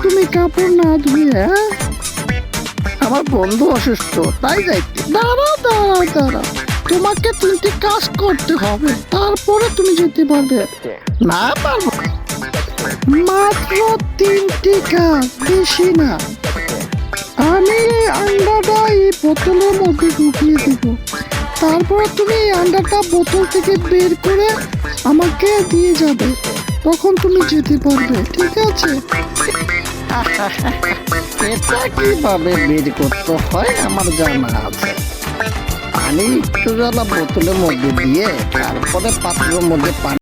তুমি কাপড় না ধুয়ে? হ্যাঁ, আমার বন্ধু অসুস্থ তাই যাইতে। দাঁড়া, তোমাকে 3টি কাজ করতে হবে, তারপরে তুমি যেতে পারবে। না পারবো, মাত্র 3টি কাজ, বেশি না। আমি এই আন্ডাটা এই বোতলের মধ্যে ঢুকিয়ে দেবো, তারপরে তুমি এই আন্ডাটা বোতল থেকে বের করে আমাকে দিয়ে যাবে, তখন তুমি যেতে পারবে, ঠিক আছে? এটা কিভাবে বের করতে হয় আমার জানা আছে। পানি একটু জ্বালা বোতলের মধ্যে দিয়ে তারপরে পাত্রের মধ্যে পানি